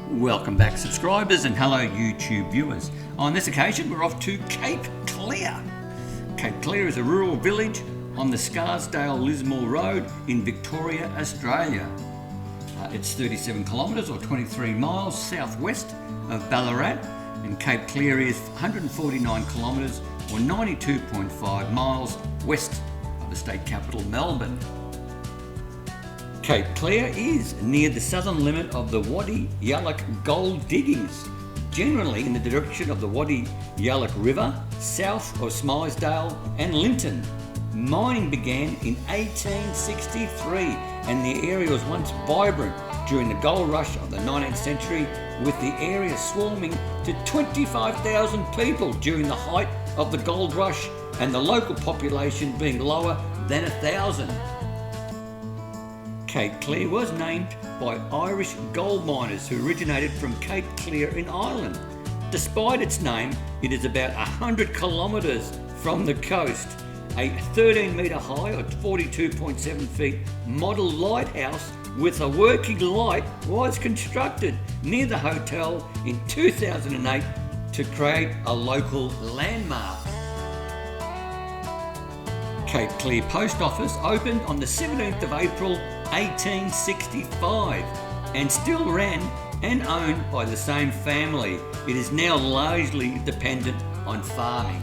Welcome back subscribers and hello YouTube viewers. On this occasion we're off to Cape Clear. Cape Clear is a rural village on the Scarsdale-Lismore Road in Victoria, Australia. It's 37 kilometres or 23 miles southwest of Ballarat, and Cape Clear is 149 kilometres or 92.5 miles west of the state capital Melbourne. Cape Clear is near the southern limit of the Wadi Yallock gold diggings, generally in the direction of the Wadi Yallock River, south of Scarsdale and Linton. Mining began in 1863 and the area was once vibrant during the gold rush of the 19th century, with the area swarming to 25,000 people during the height of the gold rush and the local population being lower than 1,000. Cape Clear was named by Irish gold miners who originated from Cape Clear in Ireland. Despite its name, it is about 100 kilometres from the coast. A 13 metre high or 42.7 feet model lighthouse with a working light was constructed near the hotel in 2008 to create a local landmark. Cape Clear Post Office opened on the 17th of April 1865 and still ran and owned by the same family. It is now largely dependent on farming.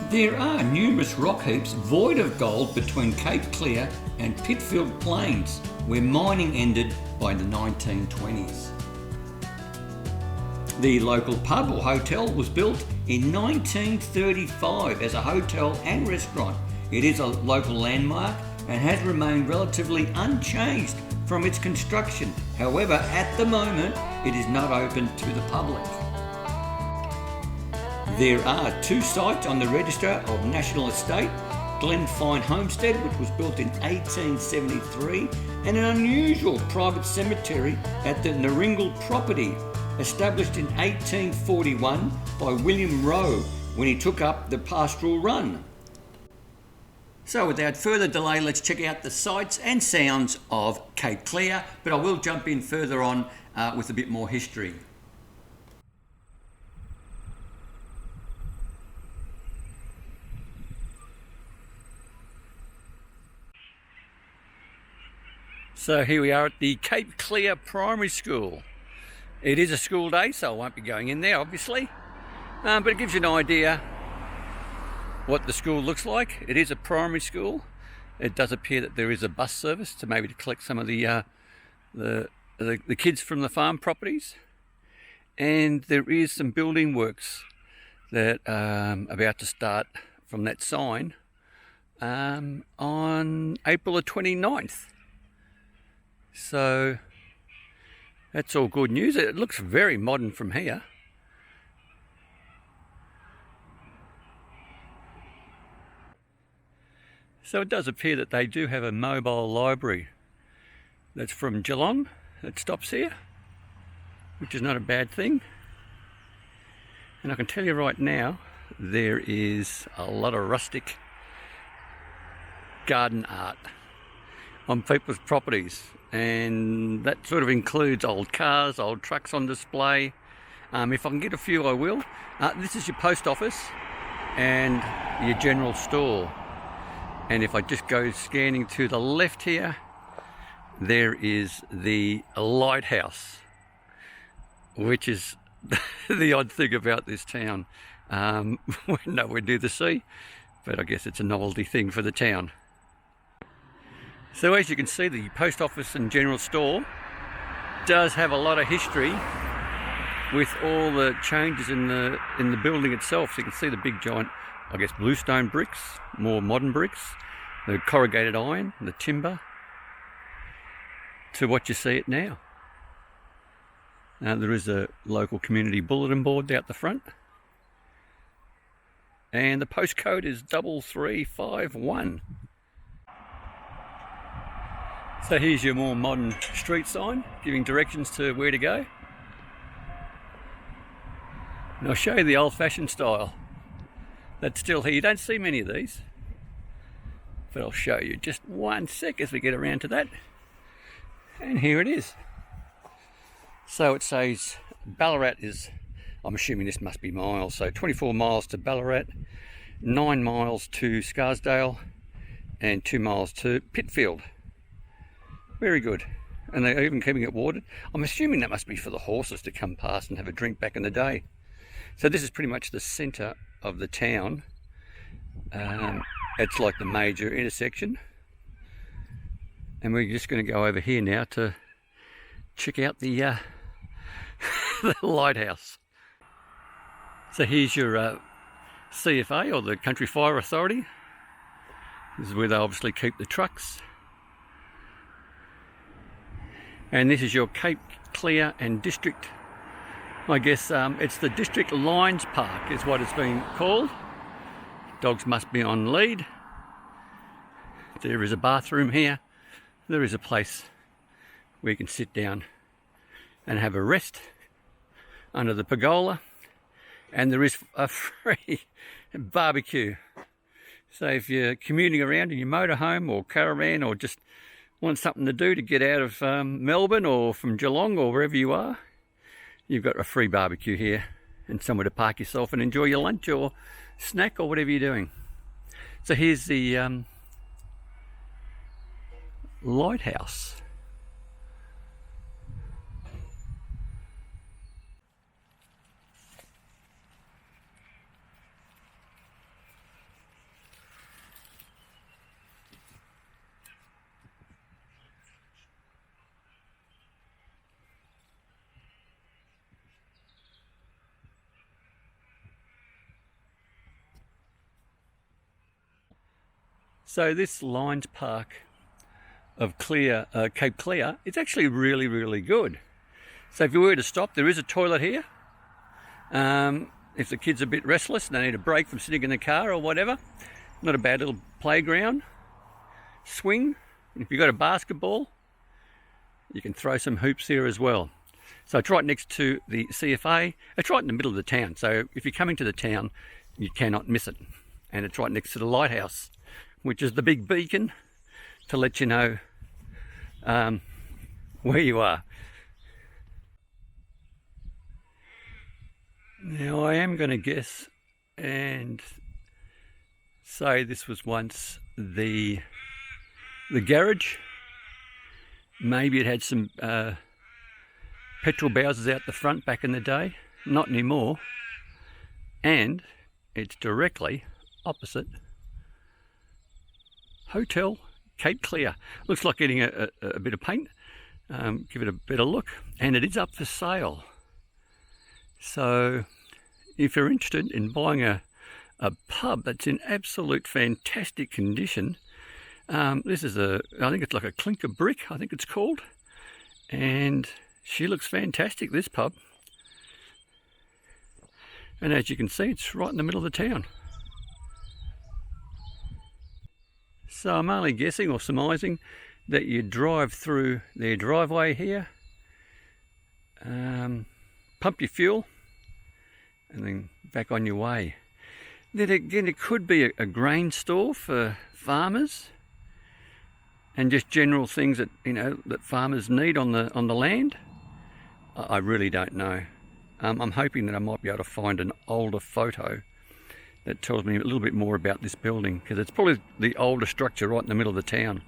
There are numerous rock heaps void of gold between Cape Clear and Pitfield Plains, where mining ended by the 1920s. The local pub or hotel was built in 1935 as a hotel and restaurant. It is a local landmark and has remained relatively unchanged from its construction. However, at the moment, it is not open to the public. There are two sites on the Register of National Estate: Glenfine Homestead, which was built in 1873, and an unusual private cemetery at the Naringal property, established in 1841 by William Rowe when he took up the pastoral run. So without further delay, let's check out the sights and sounds of Cape Clear, but I will jump in further on with a bit more history. So here we are at the Cape Clear Primary School. It is a school day, so I won't be going in there obviously, but it gives you an idea what the school looks like. It is a primary school. It does appear that there is a bus service to maybe to collect some of the kids from the farm properties, and there is some building works that are about to start from that sign on April the 29th. So that's all good news. It looks very modern from here. So it does appear that they do have a mobile library that's from Geelong that stops here, which is not a bad thing. And I can tell you right now, there is a lot of rustic garden art on people's properties, and that sort of includes old cars, old trucks on display. If I can get a few, I will. This is your post office and your general store. And if I just go scanning to the left here, there is the lighthouse, which is the odd thing about this town. We're nowhere near the sea, but I guess it's a novelty thing for the town. So as you can see, the post office and general store does have a lot of history with all the changes in the building itself. So you can see the big giant, I guess, bluestone bricks, more modern bricks, the corrugated iron, the timber, to what you see it now. There is a local community bulletin board out the front, and the postcode is 3351. So here's your more modern street sign giving directions to where to go. And I'll show you the old-fashioned style that's still here. You don't see many of these, but I'll show you just one sec as we get around to that. And here it is. So it says Ballarat is, I'm assuming this must be miles, so 24 miles to Ballarat, 9 miles to Scarsdale, and 2 miles to Pitfield. Very good. And they're even keeping it watered. I'm assuming that must be for the horses to come past and have a drink back in the day. So this is pretty much the centre of the town. It's like the major intersection. And we're just going to go over here now to check out the, the lighthouse. So here's your CFA, or the Country Fire Authority. This is where they obviously keep the trucks. And this is your Cape Clear and District. I guess it's the District Lines Park is what it's been called. Dogs must be on lead. There is a bathroom here. There is a place where you can sit down and have a rest under the pergola. And there is a free barbecue. So if you're commuting around in your motorhome or caravan, or just want something to do to get out of Melbourne or from Geelong or wherever you are, you've got a free barbecue here and somewhere to park yourself and enjoy your lunch or snack or whatever you're doing. So here's the lighthouse. So this Lines Park of Cape Clear, it's actually really, really good. So if you were to stop, there is a toilet here. If the kids are a bit restless and they need a break from sitting in the car or whatever, not a bad little playground. Swing. And if you've got a basketball, you can throw some hoops here as well. So it's right next to the CFA. It's right in the middle of the town. So if you're coming to the town, you cannot miss it. And it's right next to the lighthouse, which is the big beacon to let you know where you are. Now I am going to guess and say this was once the garage. Maybe it had some petrol bowsers out the front back in the day. Not anymore. And it's directly opposite Hotel Cape Clear. Looks like getting a bit of paint. Give it a better look. And it is up for sale. So if you're interested in buying a pub that's in absolute fantastic condition, this is I think it's like a clinker brick, I think it's called. And she looks fantastic, this pub. And as you can see, it's right in the middle of the town. So I'm only guessing or surmising that you drive through their driveway here, pump your fuel, and then back on your way. Then again, it could be a grain store for farmers and just general things that that farmers need on the land. I really don't know. I'm hoping that I might be able to find an older photo that tells me a little bit more about this building, because it's probably the older structure right in the middle of the town.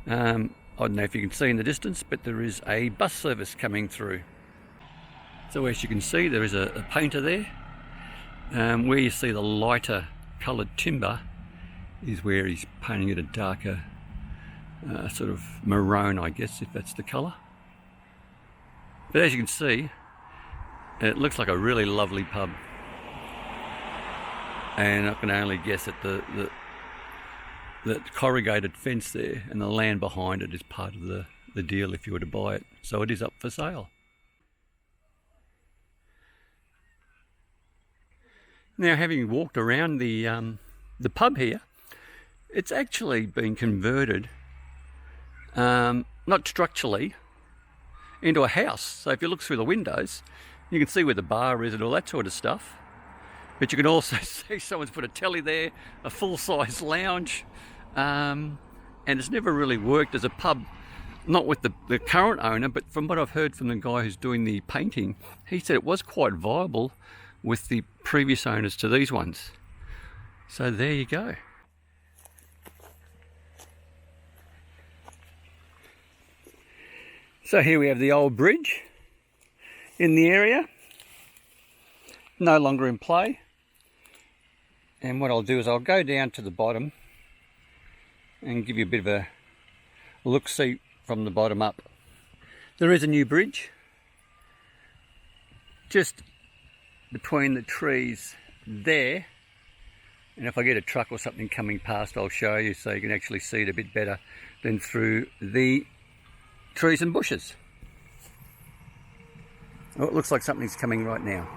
I don't know if you can see in the distance, but there is a bus service coming through. So as you can see, there is a painter there. Where you see the lighter coloured timber is where he's painting it a darker sort of maroon, I guess, if that's the colour. But as you can see, it looks like a really lovely pub. And I can only guess at the corrugated fence there, and the land behind it is part of the deal if you were to buy it. So it is up for sale. Now, having walked around the pub here, it's actually been converted, not structurally, into a house. So if you look through the windows, you can see where the bar is and all that sort of stuff. But you can also see someone's put a telly there, a full-size lounge, and it's never really worked as a pub not with the current owner, but from what I've heard from the guy who's doing the painting, he said it was quite viable with the previous owners to these ones. So there you go. So here we have the old bridge in the area, no longer in play. And what I'll do is I'll go down to the bottom and give you a bit of a look-see from the bottom up. There is a new bridge just between the trees there, and if I get a truck or something coming past, I'll show you so you can actually see it a bit better than through the trees and bushes. Oh, it looks like something's coming right now.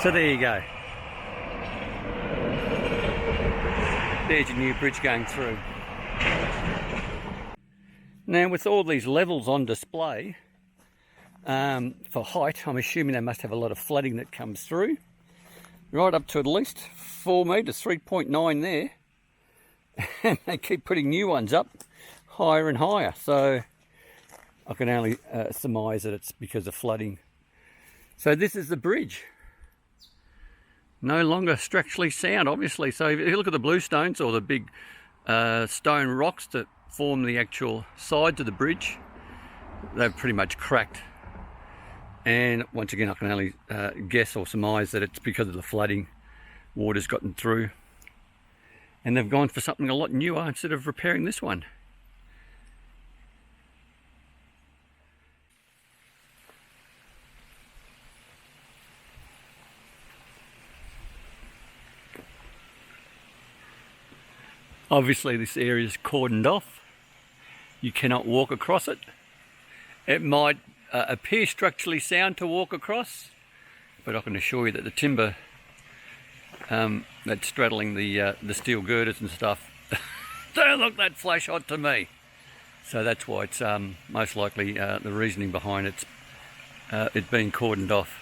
So there you go. There's your new bridge going through. Now with all these levels on display, for height, I'm assuming they must have a lot of flooding that comes through. Right up to at least 4 metres, 3.9 there. And they keep putting new ones up higher and higher. So I can only surmise that it's because of flooding. So this is the bridge. No longer structurally sound, obviously. So if you look at the bluestones or the big stone rocks that form the actual sides of the bridge, they've pretty much cracked. And once again, I can only guess or surmise that it's because of the flooding. Water's gotten through. And they've gone for something a lot newer instead of repairing this one. Obviously this area is cordoned off. You cannot walk across it. It might appear structurally sound to walk across, but I can assure you that the timber that's straddling the steel girders and stuff don't look that flash hot to me. So that's why it's most likely the reasoning behind it being cordoned off.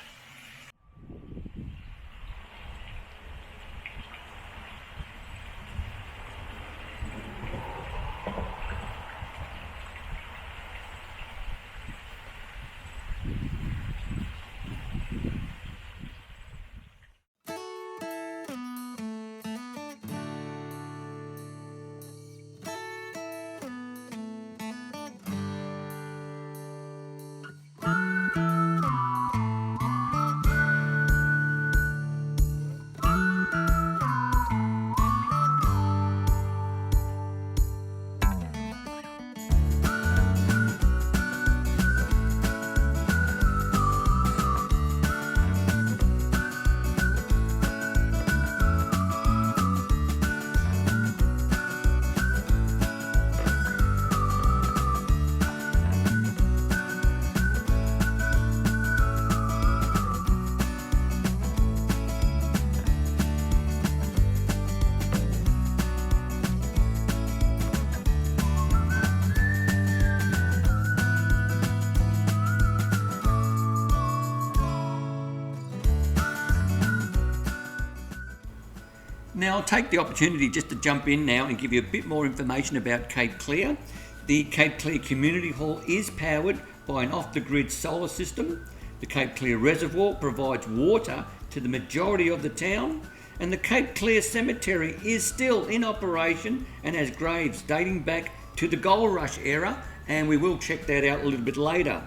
Now I'll take the opportunity just to jump in now and give you a bit more information about Cape Clear. The Cape Clear Community Hall is powered by an off-the-grid solar system. The Cape Clear Reservoir provides water to the majority of the town, and the Cape Clear Cemetery is still in operation and has graves dating back to the Gold Rush era, and we will check that out a little bit later.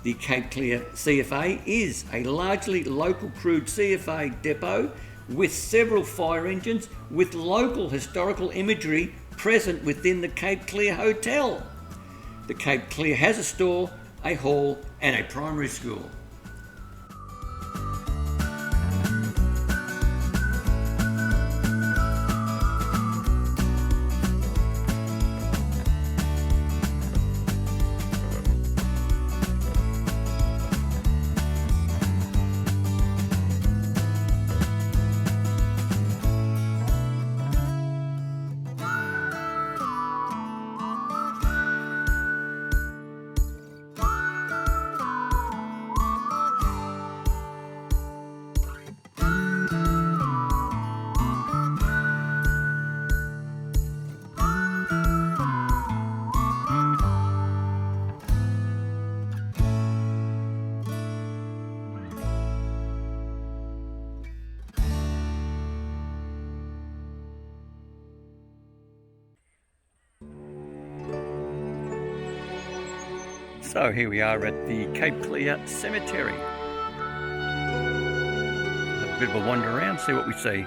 The Cape Clear CFA is a largely local crude CFA depot with several fire engines with local historical imagery present within the Cape Clear Hotel. The Cape Clear has a store, a hall and a primary school. So here we are at the Cape Clear Cemetery. Have a bit of a wander around, see what we see.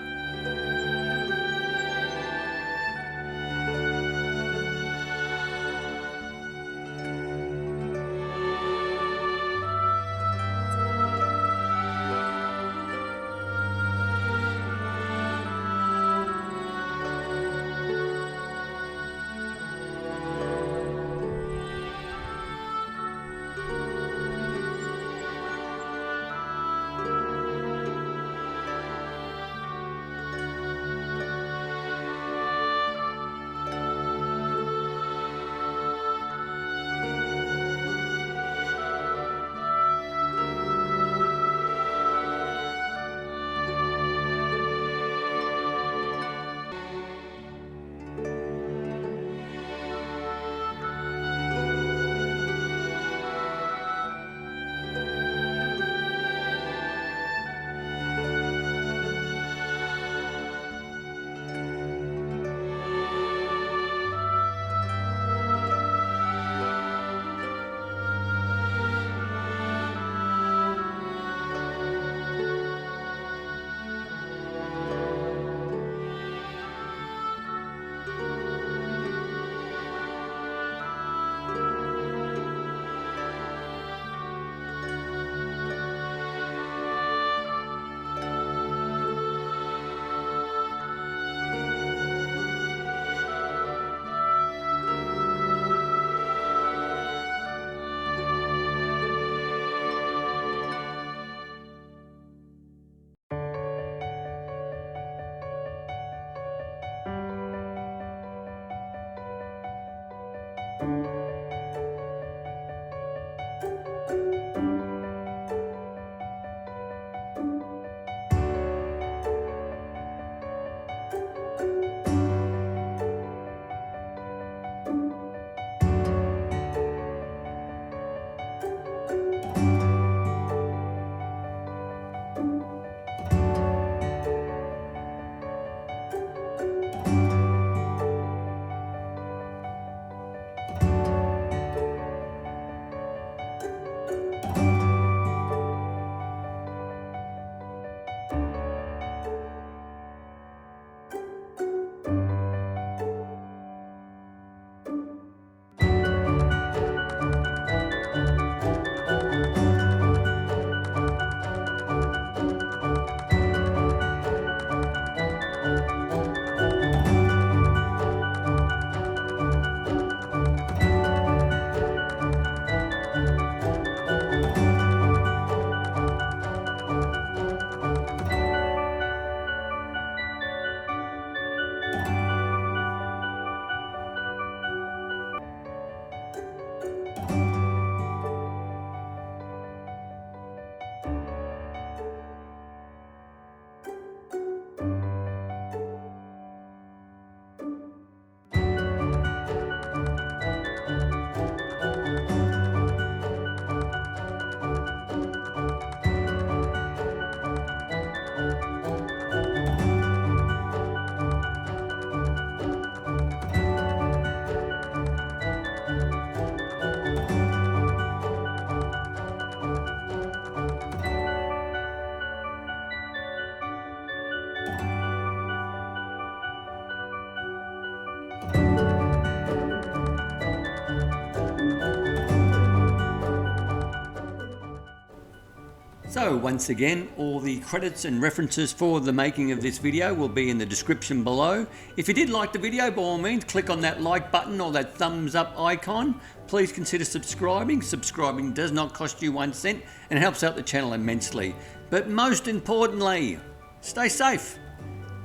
So once again, all the credits and references for the making of this video will be in the description below. If you did like the video, by all means, click on that like button or that thumbs up icon. Please consider subscribing. Subscribing does not cost you 1 cent and helps out the channel immensely. But most importantly, stay safe,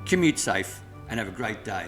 commute safe, and have a great day.